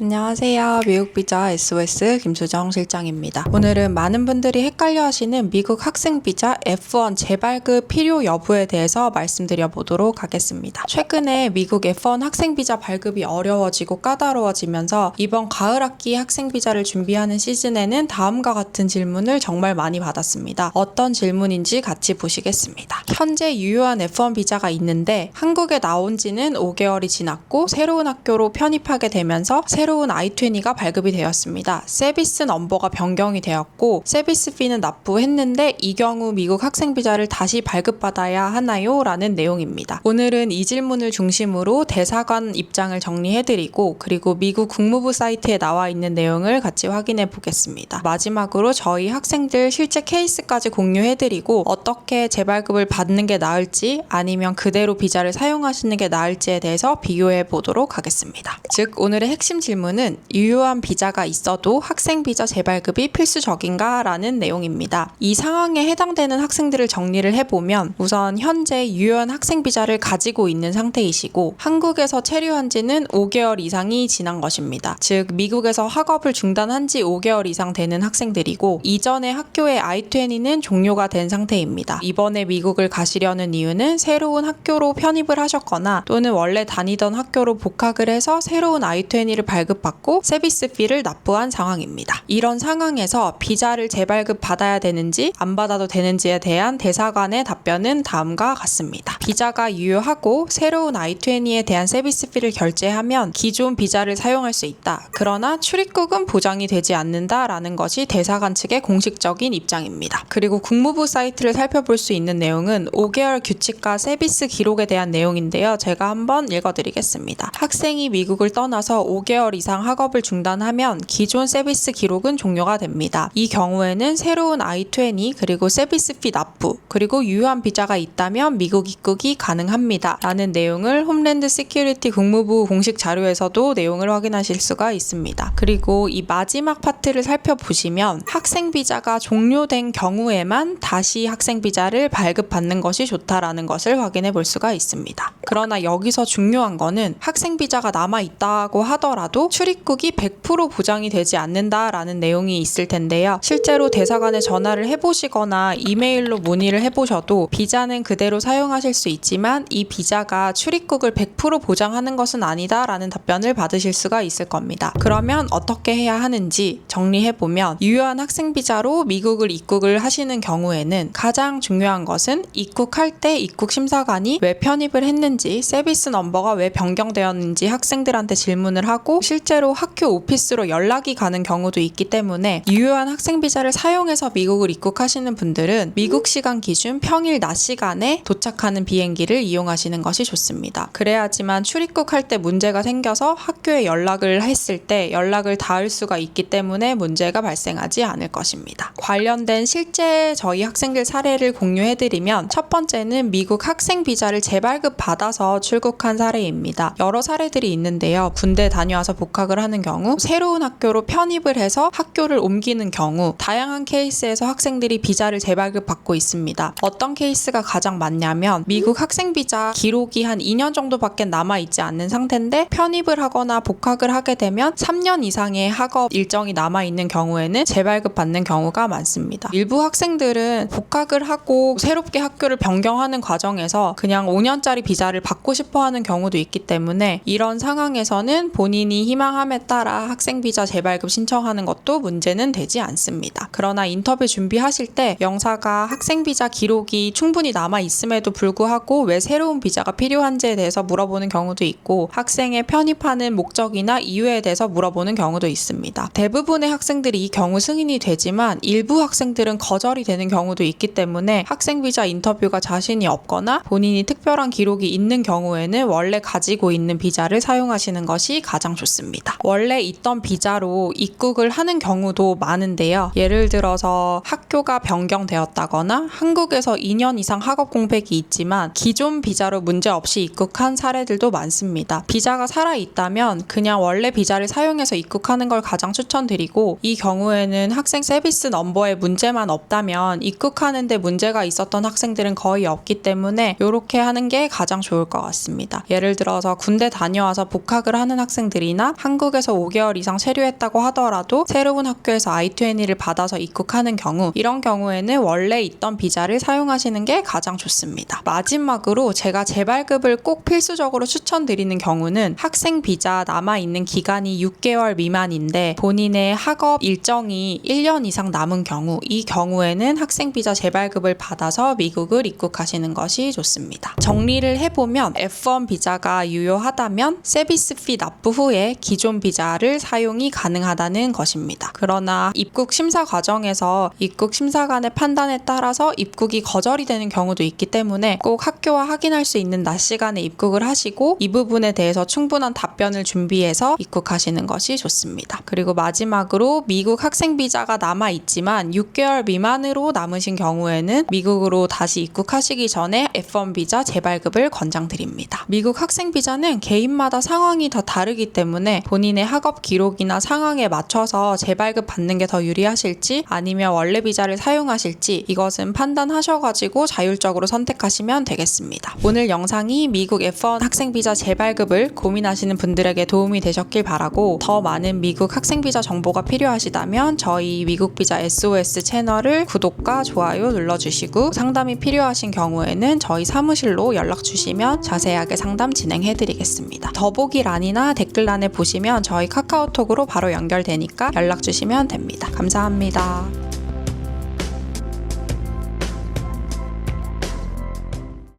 안녕하세요. 미국 비자 SOS 김수정 실장입니다. 오늘은 많은 분들이 헷갈려 하시는 미국 학생 비자 F1 재발급 필요 여부에 대해서 말씀드려 보도록 하겠습니다. 최근에 미국 F1 학생 비자 발급이 어려워지고 까다로워지면서 이번 가을 학기 학생 비자를 준비하는 시즌에는 다음과 같은 질문을 정말 많이 받았습니다. 어떤 질문인지 같이 보시겠습니다. 현재 유효한 F1 비자가 있는데 한국에 나온 지는 5개월이 지났고 새로운 학교로 편입하게 되면서 새로운 I-20가 발급이 되었습니다. 세비스 넘버가 변경이 되었고 세비스 피는 납부했는데 이 경우 미국 학생 비자를 다시 발급받아야 하나요? 라는 내용입니다. 오늘은 이 질문을 중심으로 대사관 입장을 정리해드리고 그리고 미국 국무부 사이트에 나와 있는 내용을 같이 확인해 보겠습니다. 마지막으로 저희 학생들 실제 케이스까지 공유해드리고 어떻게 재발급을 받는 게 나을지 아니면 그대로 비자를 사용하시는 게 나을지에 대해서 비교해 보도록 하겠습니다. 즉 오늘의 핵심 질문은 유효한 비자가 있어도 학생 비자 재발급이 필수적인가? 라는 내용입니다. 이 상황에 해당되는 학생들을 정리를 해보면 우선 현재 유효한 학생 비자를 가지고 있는 상태이시고 한국에서 체류한 지는 5개월 이상이 지난 것입니다. 즉 미국에서 학업을 중단한 지 5개월 이상 되는 학생들이고 이전에 학교의 I-20는 종료가 된 상태입니다. 이번에 미국을 가시려는 이유는 새로운 학교로 편입을 하셨거나 또는 원래 다니던 학교로 복학을 해서 새로운 I-20를 발급받고 세비스 피를 납부한 상황입니다. 이런 상황에서 비자를 재발급 받아야 되는지 안 받아도 되는지에 대한 대사관의 답변은 다음과 같습니다. 비자가 유효하고 새로운 I-20에 대한 세비스 피를 결제하면 기존 비자를 사용할 수 있다. 그러나 출입국은 보장이 되지 않는다라는 것이 대사관 측의 공식적인 입장입니다. 그리고 국무부 사이트를 살펴볼 수 있는 내용은 5개월 규칙과 세비스 기록에 대한 내용인데요. 제가 한번 읽어드리겠습니다. 학생이 미국을 떠나서 5개월 이상 학업을 중단하면 기존 세비스 기록은 종료가 됩니다. 이 경우에는 새로운 I-20 그리고 세비스 피 납부 그리고 유효한 비자가 있다면 미국 입국이 가능합니다. 라는 내용을 홈랜드 시큐리티 국무부 공식 자료에서도 내용을 확인하실 수가 있습니다. 그리고 이 마지막 파트를 살펴보시면 학생 비자가 종료된 경우에만 다시 학생 비자를 발급받는 것이 좋다라는 것을 확인해 볼 수가 있습니다. 그러나 여기서 중요한 거는 학생 비자가 남아있다고 하더라도 출입국이 100% 보장이 되지 않는다라는 내용이 있을 텐데요. 실제로 대사관에 전화를 해보시거나 이메일로 문의를 해보셔도 비자는 그대로 사용하실 수 있지만 이 비자가 출입국을 100% 보장하는 것은 아니다라는 답변을 받으실 수가 있을 겁니다. 그러면 어떻게 해야 하는지 정리해보면 유효한 학생 비자로 미국을 입국을 하시는 경우에는 가장 중요한 것은 입국할 때 입국 심사관이 왜 편입을 했는지 세비스 넘버가 왜 변경되었는지 학생들한테 질문을 하고 실제로 학교 오피스로 연락이 가는 경우도 있기 때문에 유효한 학생 비자를 사용해서 미국을 입국하시는 분들은 미국 시간 기준 평일 낮 시간에 도착하는 비행기를 이용하시는 것이 좋습니다. 그래야지만 출입국할 때 문제가 생겨서 학교에 연락을 했을 때 연락을 닿을 수가 있기 때문에 문제가 발생하지 않을 것입니다. 관련된 실제 저희 학생들 사례를 공유해드리면 첫 번째는 미국 학생 비자를 재발급 받아서 출국한 사례입니다. 여러 사례들이 있는데요. 군대 다녀와서 복학을 하는 경우, 새로운 학교로 편입을 해서 학교를 옮기는 경우 다양한 케이스에서 학생들이 비자를 재발급 받고 있습니다. 어떤 케이스가 가장 많냐면 미국 학생 비자 기록이 한 2년 정도밖에 남아있지 않는 상태인데 편입을 하거나 복학을 하게 되면 3년 이상의 학업 일정이 남아있는 경우에는 재발급 받는 경우가 많습니다. 일부 학생들은 복학을 하고 새롭게 학교를 변경하는 과정에서 그냥 5년짜리 비자를 받고 싶어 하는 경우도 있기 때문에 이런 상황에서는 본인이 희망함에 따라 학생 비자 재발급 신청하는 것도 문제는 되지 않습니다. 그러나 인터뷰 준비하실 때 영사가 학생 비자 기록이 충분히 남아 있음에도 불구하고 왜 새로운 비자가 필요한지에 대해서 물어보는 경우도 있고 학생의 편입하는 목적이나 이유에 대해서 물어보는 경우도 있습니다. 대부분의 학생들이 이 경우 승인이 되지만 일부 학생들은 거절이 되는 경우도 있기 때문에 학생 비자 인터뷰가 자신이 없거나 본인이 특별한 기록이 있는 경우에는 원래 가지고 있는 비자를 사용하시는 것이 가장 좋습니다. 원래 있던 비자로 입국을 하는 경우도 많은데요. 예를 들어서 학교가 변경되었다거나 한국에서 2년 이상 학업 공백이 있지만 기존 비자로 문제없이 입국한 사례들도 많습니다. 비자가 살아있다면 그냥 원래 비자를 사용해서 입국하는 걸 가장 추천드리고 이 경우에는 학생 세비스 넘버에 문제만 없다면 입국하는데 문제가 있었던 학생들은 거의 없기 때문에 이렇게 하는 게 가장 좋을 것 같습니다. 예를 들어서 군대 다녀와서 복학을 하는 학생들이나 아니라 한국에서 5개월 이상 체류했다고 하더라도 새로운 학교에서 I-20를 받아서 입국하는 경우, 이런 경우에는 원래 있던 비자를 사용하시는 게 가장 좋습니다. 마지막으로 제가 재발급을 꼭 필수적으로 추천드리는 경우는 학생 비자 남아있는 기간이 6개월 미만인데 본인의 학업 일정이 1년 이상 남은 경우, 이 경우에는 학생 비자 재발급을 받아서 미국을 입국하시는 것이 좋습니다. 정리를 해보면 F1 비자가 유효하다면 서비스 피 납부 후에 기존 비자를 사용이 가능하다는 것입니다. 그러나 입국 심사 과정에서 입국 심사관의 판단에 따라서 입국이 거절이 되는 경우도 있기 때문에 꼭 학교와 확인할 수 있는 낮 시간에 입국을 하시고 이 부분에 대해서 충분한 답변을 준비해서 입국하시는 것이 좋습니다. 그리고 마지막으로 미국 학생 비자가 남아있지만 6개월 미만으로 남으신 경우에는 미국으로 다시 입국하시기 전에 F1 비자 재발급을 권장드립니다. 미국 학생 비자는 개인마다 상황이 다 다르기 때문에 본인의 학업 기록이나 상황에 맞춰서 재발급 받는 게 더 유리하실지 아니면 원래 비자를 사용하실지 이것은 판단하셔가지고 자율적으로 선택하시면 되겠습니다. 오늘 영상이 미국 F1 학생 비자 재발급을 고민하시는 분들에게 도움이 되셨길 바라고, 더 많은 미국 학생 비자 정보가 필요하시다면 저희 미국 비자 SOS 채널을 구독과 좋아요 눌러주시고, 상담이 필요하신 경우에는 저희 사무실로 연락 주시면 자세하게 상담 진행해드리겠습니다. 더보기란이나 댓글란에 보시면 저희 카카오톡으로 바로 연결되니까 연락 주시면 됩니다. 감사합니다.